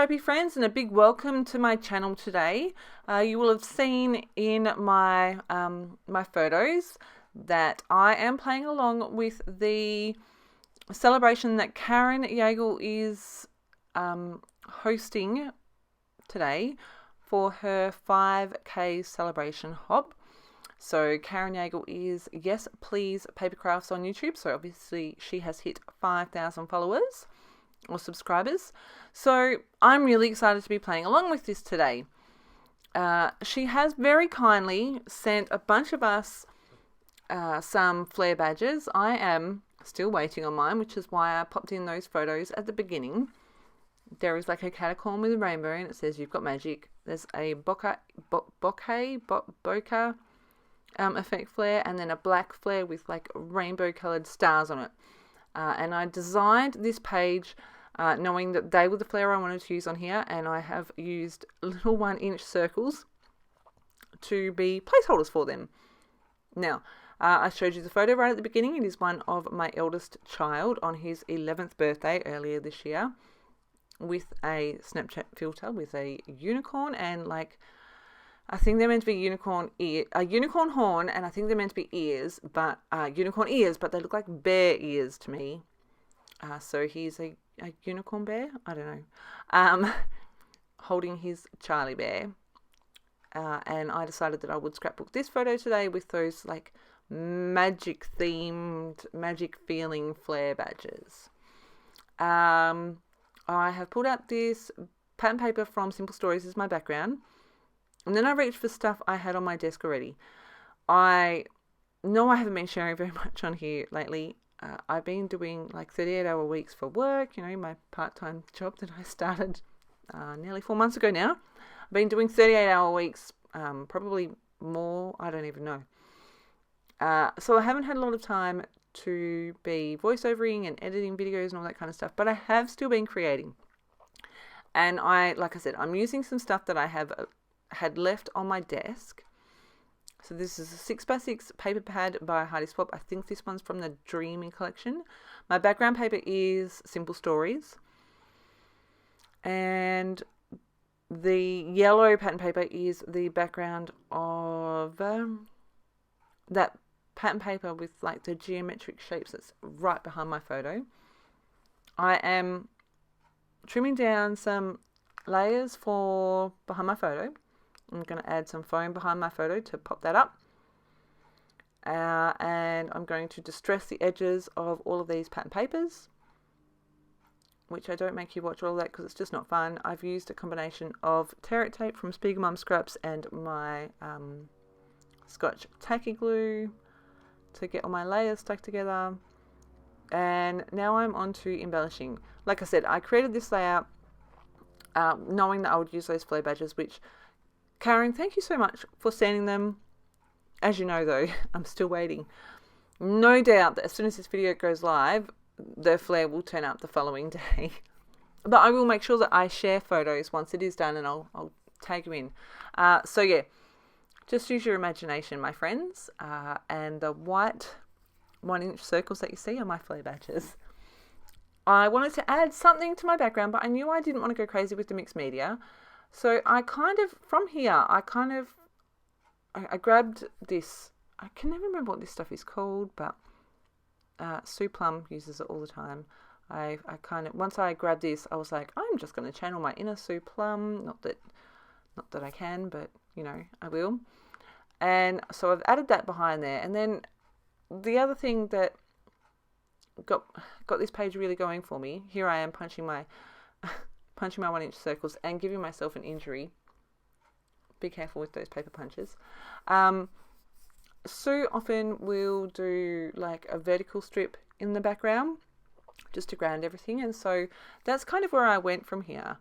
Scrappy friends, and a big welcome to my channel today. You will have seen in my my photos that I am playing along with the celebration that Karen Yeagle is hosting today for her 5K celebration hop. So Karen Yeagle is Yes Please Paper Crafts on YouTube. So obviously she has hit 5,000 followers or subscribers. So I'm really excited to be playing along with this today. She has very kindly sent a bunch of us some flare badges. I am still waiting on mine, which is why I popped in those photos at the beginning. There is like a catacorn with a rainbow and it says you've got magic. There's a bokeh effect flare, and then a black flare with like rainbow coloured stars on it. And I designed this page knowing that they were the flare I wanted to use on here, and I have used little 1-inch circles to be placeholders for them. Now, I showed you the photo right at the beginning. It is one of my eldest child on his 11th birthday earlier this year with a Snapchat filter with a unicorn and like, I think they're meant to be a unicorn horn, and I think they're meant to be ears, but unicorn ears, but they look like bear ears to me. So he's a unicorn bear, I don't know, holding his Charlie bear. And I decided that I would scrapbook this photo today with those like magic themed, magic feeling flare badges. I have pulled out this pattern paper from Simple Stories as my background. And then I reached for stuff I had on my desk already. I know I haven't been sharing very much on here lately. I've been doing like 38-hour weeks for work, you know, my part-time job that I started nearly 4 months ago now. I've been doing 38-hour weeks, probably more, I don't even know. So I haven't had a lot of time to be voiceovering and editing videos and all that kind of stuff, but I have still been creating. And like I said, I'm using some stuff that I have had left on my desk. So this is a 6x6 paper pad by Heidi Swap. I think this one's from the Dreaming collection. My background paper is Simple Stories. And the yellow pattern paper is the background of that pattern paper with like the geometric shapes that's right behind my photo. I am trimming down some layers for behind my photo. I'm going to add some foam behind my photo to pop that up. And I'm going to distress the edges of all of these pattern papers, which I don't make you watch all of that because it's just not fun. I've used a combination of Territ tape from Spiegel Mum Scraps and my Scotch tacky glue to get all my layers stuck together. And now I'm on to embellishing. Like I said, I created this layout knowing that I would use those flare badges, which Karen, thank you so much for sending them. As you know though, I'm still waiting. No doubt that as soon as this video goes live, the flare will turn up the following day. But I will make sure that I share photos once it is done, and I'll tag you in. So yeah, just use your imagination, my friends. And the white 1-inch circles that you see are my flare badges. I wanted to add something to my background, but I knew I didn't want to go crazy with the mixed media. So I grabbed this. I can never remember what this stuff is called, but Sue Plum uses it all the time. Once I grabbed this, I was like, I'm just going to channel my inner Sue Plum. Not that I can, but you know, I will. And so I've added that behind there. And then the other thing that got this page really going for me, here I am punching my 1-inch circles and giving myself an injury. Be careful with those paper punches. Sue often will do like a vertical strip in the background just to ground everything, and so that's kind of where I went from here.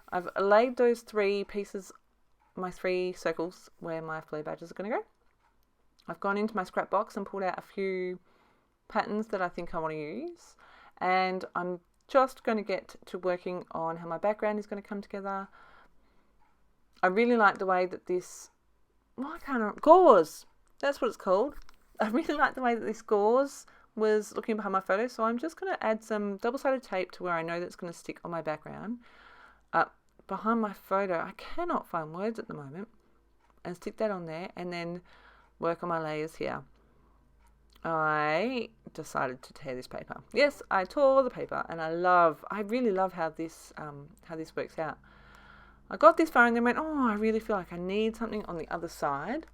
I've laid those 3 pieces, my 3 circles where my flare badges are going to go. I've gone into my scrap box and pulled out a few patterns that I think I want to use, and I'm just going to get to working on how my background is going to come together. I really like the way that this, gauze, that's what it's called. I really like the way that this gauze was looking behind my photo, so I'm just going to add some double-sided tape to where I know that's going to stick on my background. behind my photo. I cannot find words at the moment. And stick that on there and then work on my layers here. I decided to tear this paper. Yes, I tore the paper, and I really love how this works out. I got this far and then went, oh, I really feel like I need something on the other side.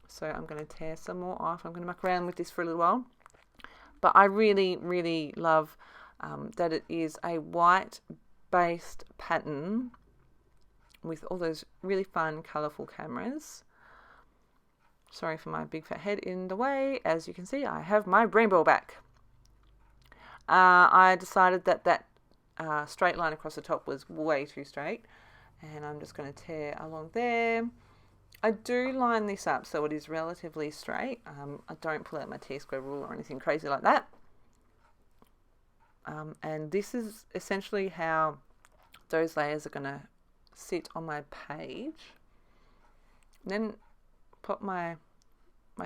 So I'm going to tear some more off. I'm going to muck around with this for a little while. But I really, really love that it is a white-based pattern with all those really fun, colourful cameras. Sorry for my big fat head in the way. As you can see, I have my rainbow back. I decided that straight line across the top was way too straight, and I'm just going to tear along there. I do line this up so it is relatively straight. I don't pull out my T-square rule or anything crazy like that. And this is essentially how those layers are going to sit on my page. Then put my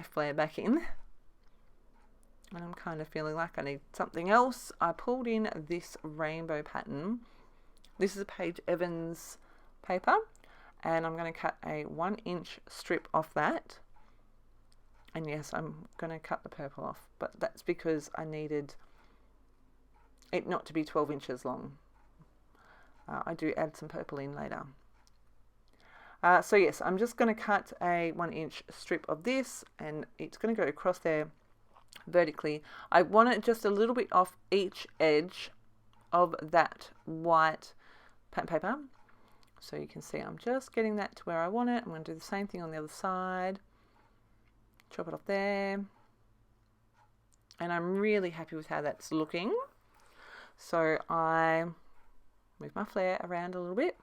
flare back in, and I'm kind of feeling like I need something else. I pulled in this rainbow pattern. This is a Paige Evans paper, and I'm going to cut a 1-inch strip off that. And yes, I'm going to cut the purple off, but that's because I needed it not to be 12 inches long. I do add some purple in later. So yes, I'm just going to cut a 1-inch strip of this, and it's going to go across there vertically. I want it just a little bit off each edge of that white pattern paper. So you can see I'm just getting that to where I want it. I'm going to do the same thing on the other side. Chop it off there. And I'm really happy with how that's looking. So I move my flare around a little bit.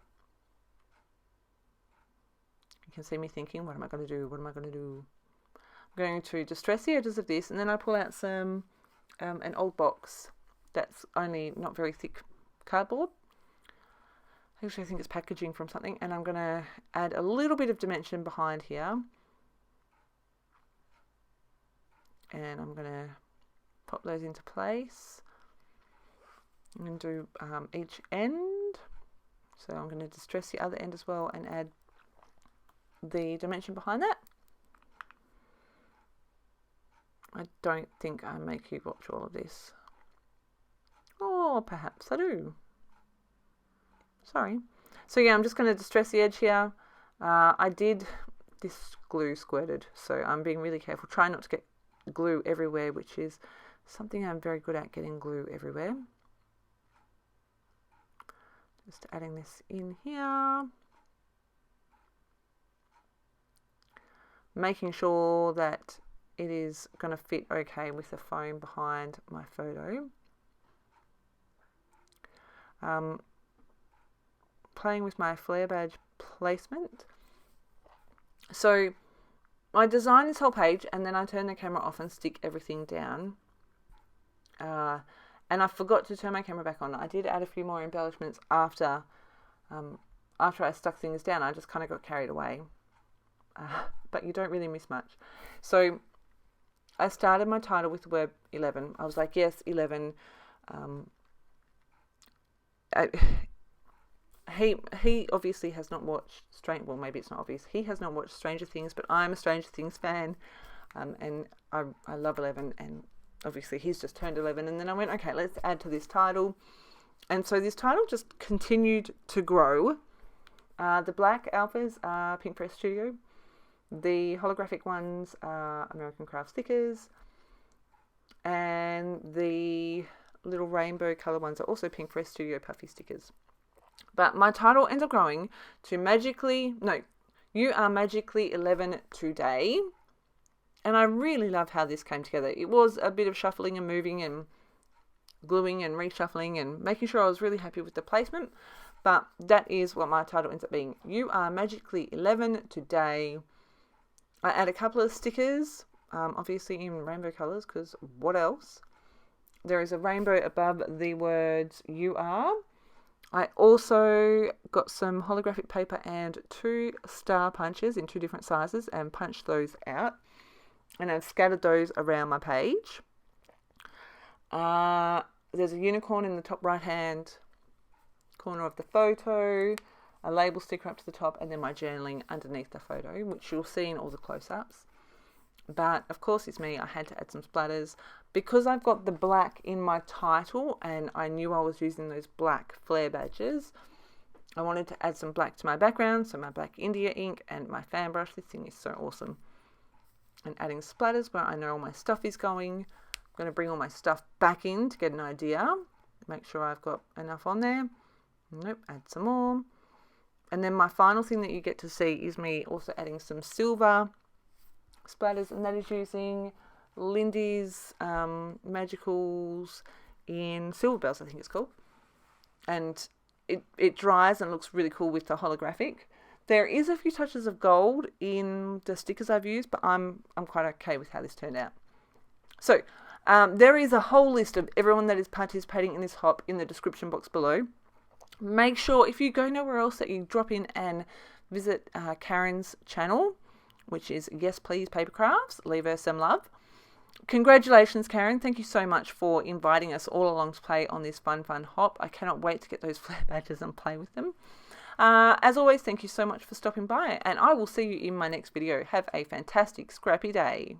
You can see me thinking, what am I going to do? What am I going to do? I'm going to distress the edges of this, and then I pull out some an old box that's only not very thick cardboard. Actually, I think it's packaging from something, and I'm going to add a little bit of dimension behind here. And I'm going to pop those into place. I'm going to do each end. So I'm going to distress the other end as well and add the dimension behind that. I don't think I make you watch all of this. Or perhaps I do. Sorry. So yeah, I'm just going to distress the edge here. This glue squirted, so I'm being really careful. Try not to get glue everywhere, which is something I'm very good at, getting glue everywhere. Just adding this in here. Making sure that it is going to fit okay with the foam behind my photo. Playing with my flare badge placement. So I design this whole page, and then I turn the camera off and stick everything down. And I forgot to turn my camera back on. I did add a few more embellishments after I stuck things down. I just kind of got carried away. But you don't really miss much. So I started my title with the word 11. I was like, yes, 11. He obviously has not watched well, maybe it's not obvious. He has not watched Stranger Things, but I'm a Stranger Things fan, and I love 11, and obviously he's just turned 11. And then I went, okay, let's add to this title. And so this title just continued to grow. The black alphas are Pink Press Studio. The holographic ones are American Craft Stickers. And the little rainbow colour ones are also Pink Press Studio Puffy Stickers. But my title ends up growing to You Are Magically 11 Today. And I really loved how this came together. It was a bit of shuffling and moving and gluing and reshuffling and making sure I was really happy with the placement. But that is what my title ends up being. You Are Magically 11 Today. I add a couple of stickers, obviously in rainbow colours, because what else? There is a rainbow above the words You Are. I also got some holographic paper and 2 star punches in 2 different sizes and punched those out. And I've scattered those around my page. There's a unicorn in the top right hand corner of the photo, a label sticker up to the top, and then my journaling underneath the photo, which you'll see in all the close-ups. But of course it's me, I had to add some splatters. Because I've got the black in my title and I knew I was using those black flare badges, I wanted to add some black to my background, so my black India ink and my fan brush. This thing is so awesome. And adding splatters where I know all my stuff is going. I'm going to bring all my stuff back in to get an idea. Make sure I've got enough on there. Nope, add some more. And then my final thing that you get to see is me also adding some silver splatters, and that is using Lindy's Magicals in Silver Bells, I think it's called. And it dries and looks really cool with the holographic. There is a few touches of gold in the stickers I've used, but I'm quite okay with how this turned out. So there is a whole list of everyone that is participating in this hop in the description box below. Make sure if you go nowhere else that you drop in and visit Karen's channel, which is Yes Please Paper Crafts. Leave her some love. Congratulations, Karen. Thank you so much for inviting us all along to play on this fun hop. I cannot wait to get those flare badges and play with them. As always, thank you so much for stopping by, and I will see you in my next video. Have a fantastic scrappy day.